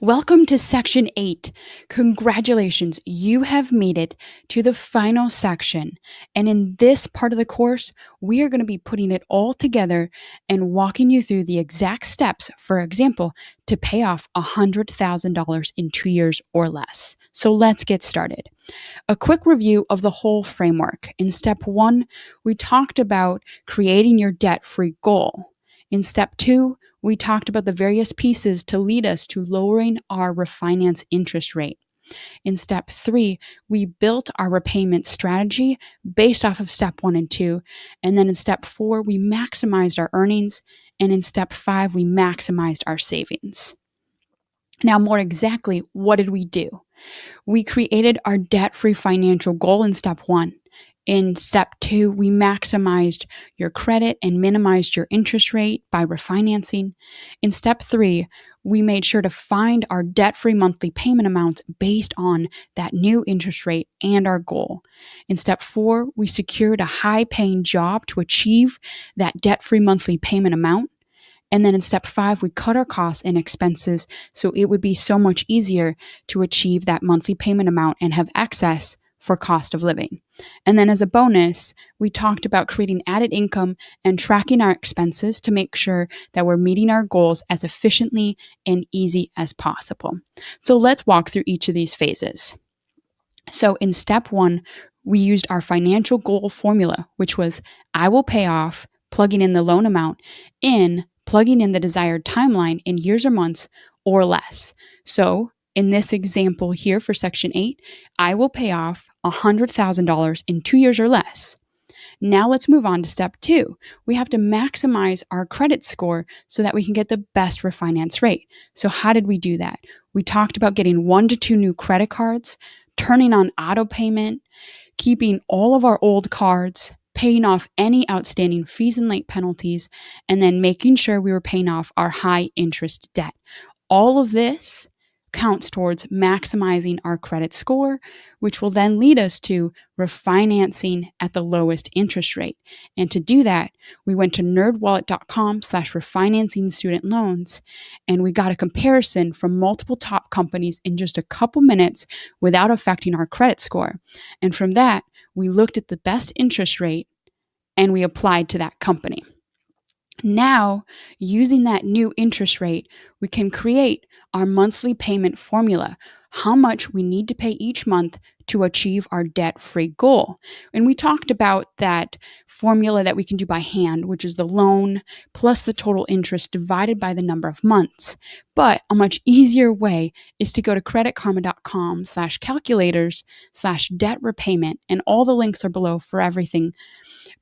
Welcome to Section 8. Congratulations, you have made it to the final section. And in this part of the course, we are going to be putting it all together and walking you through the exact steps, for example, to pay off $100,000 in 2 years or less. So let's get started. A quick review of the whole framework. In step 1, we talked about creating your debt-free goal. In step 2, we talked about the various pieces to lead us to lowering our refinance interest rate. In step 3, we built our repayment strategy based off of step 1 and 2. And then in step 4, we maximized our earnings. And in step 5, we maximized our savings. Now, more exactly, what did we do? We created our debt-free financial goal in step 1. In step 2, we maximized your credit and minimized your interest rate by refinancing. In step 3, we made sure to find our debt-free monthly payment amounts based on that new interest rate and our goal. In step 4, we secured a high-paying job to achieve that debt-free monthly payment amount. And then in step 5, we cut our costs and expenses so it would be so much easier to achieve that monthly payment amount and have excess for cost of living. And then as a bonus, we talked about creating added income and tracking our expenses to make sure that we're meeting our goals as efficiently and easy as possible. So let's walk through each of these phases. So in step 1, we used our financial goal formula, which was I will pay off, plugging in the loan amount, plugging in the desired timeline in years or months or less. So in this example here for section 8, I will pay off $100,000 in 2 years or less. Now let's move on to step 2. We have to maximize our credit score so that we can get the best refinance rate. So how did we do that? We talked about getting 1 to 2 new credit cards, turning on auto payment, keeping all of our old cards, paying off any outstanding fees and late penalties, and then making sure we were paying off our high interest debt. All of this counts towards maximizing our credit score, which will then lead us to refinancing at the lowest interest rate. And to do that, we went to nerdwallet.com/refinancing student loans, and we got a comparison from multiple top companies in just a couple minutes without affecting our credit score. And from that, we looked at the best interest rate and we applied to that company. Now, using that new interest rate, we can create our monthly payment formula, how much we need to pay each month to achieve our debt-free goal. And we talked about that formula that we can do by hand, which is the loan plus the total interest divided by the number of months. But a much easier way is to go to creditkarma.com/calculators/debt repayment, and all the links are below for everything.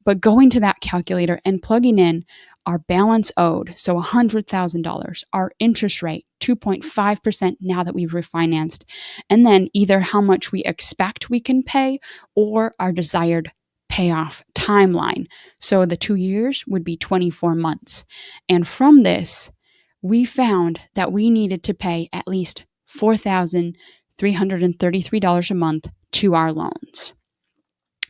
But going to that calculator and plugging in our balance owed, so $100,000, our interest rate, 2.5% now that we've refinanced, and then either how much we expect we can pay or our desired payoff timeline. So the 2 years would be 24 months. And from this, we found that we needed to pay at least $4,333 a month to our loans.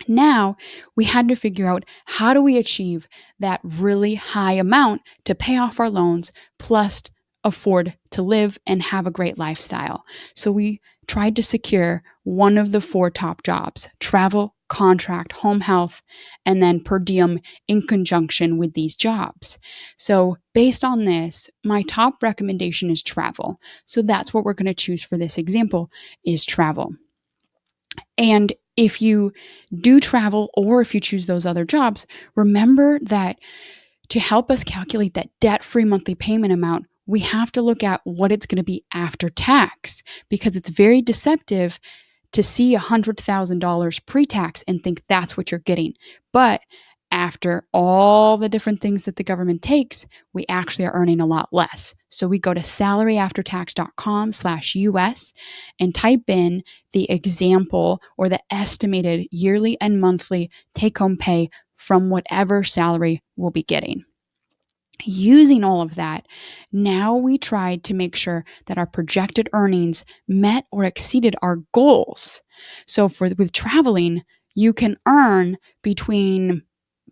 Now, we had to figure out how do we achieve that really high amount to pay off our loans plus afford to live and have a great lifestyle. So we tried to secure one of the 4 top jobs: travel, contract, home health, and then per diem in conjunction with these jobs. So based on this, my top recommendation is travel. So that's what we're going to choose for this example is travel. And if you do travel or if you choose those other jobs, remember that to help us calculate that debt-free monthly payment amount, we have to look at what it's going to be after tax, because it's very deceptive to see $100,000 pre-tax and think that's what you're getting. But after all the different things that the government takes, we actually are earning a lot less. So we go to salaryaftertax.com/US and type in the example or the estimated yearly and monthly take-home pay from whatever salary we'll be getting. Using all of that, now we tried to make sure that our projected earnings met or exceeded our goals. So with traveling, you can earn between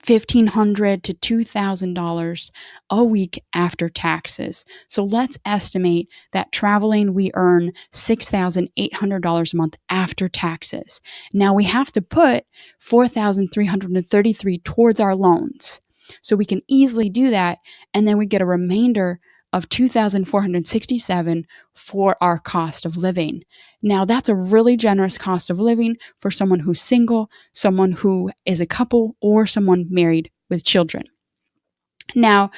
$1,500 to $2,000 a week after taxes. So let's estimate that traveling we earn $6,800 a month after taxes. Now we have to put $4,333 towards our loans. So we can easily do that, and then we get a remainder of $2,467 for our cost of living. Now that's a really generous cost of living for someone who's single, someone who is a couple, or someone married with children. Now,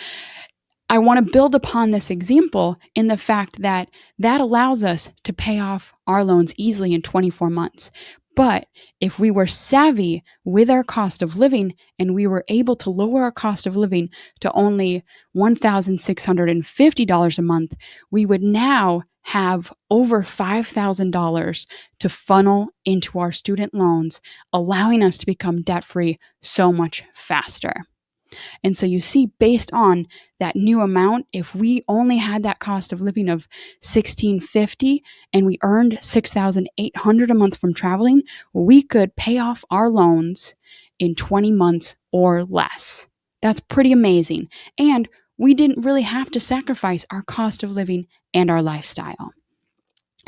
I want to build upon this example in the fact that that allows us to pay off our loans easily in 24 months. But if we were savvy with our cost of living and we were able to lower our cost of living to only $1,650 a month, we would now have over $5,000 to funnel into our student loans, allowing us to become debt-free so much faster. And so you see, based on that new amount, if we only had that cost of living of $1,650 and we earned $6,800 a month from traveling, we could pay off our loans in 20 months or less. That's pretty amazing. And we didn't really have to sacrifice our cost of living and our lifestyle.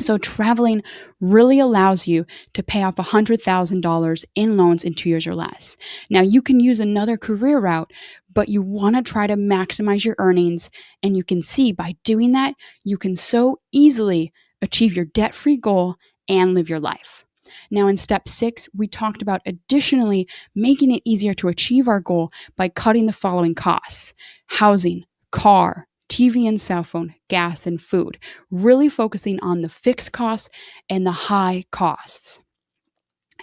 So traveling really allows you to pay off $100,000 in loans in 2 years or less. Now you can use another career route, but you want to try to maximize your earnings. And you can see by doing that, you can so easily achieve your debt-free goal and live your life. Now in step 6, we talked about additionally making it easier to achieve our goal by cutting the following costs: housing, car, TV and cell phone, gas and food, really focusing on the fixed costs and the high costs.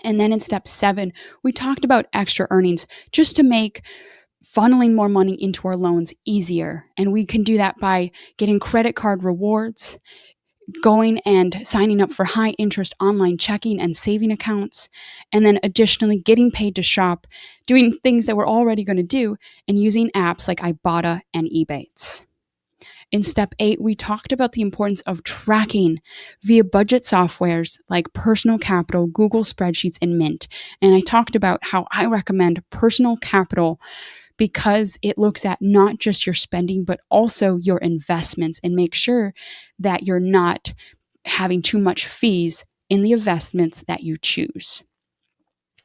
And then in step 7, we talked about extra earnings just to make funneling more money into our loans easier. And we can do that by getting credit card rewards, going and signing up for high interest online checking and saving accounts, and then additionally getting paid to shop, doing things that we're already going to do, and using apps like Ibotta and Ebates. In step 8, we talked about the importance of tracking via budget softwares like Personal Capital, Google Spreadsheets, and Mint. And I talked about how I recommend Personal Capital because it looks at not just your spending, but also your investments, and make sure that you're not having too much fees in the investments that you choose.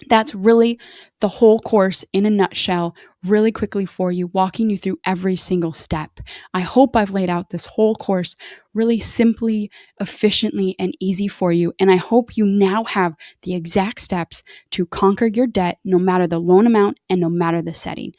That's really the whole course in a nutshell, really quickly for you, walking you through every single step. I hope I've laid out this whole course really simply, efficiently, and easy for you. And I hope you now have the exact steps to conquer your debt, no matter the loan amount and no matter the setting.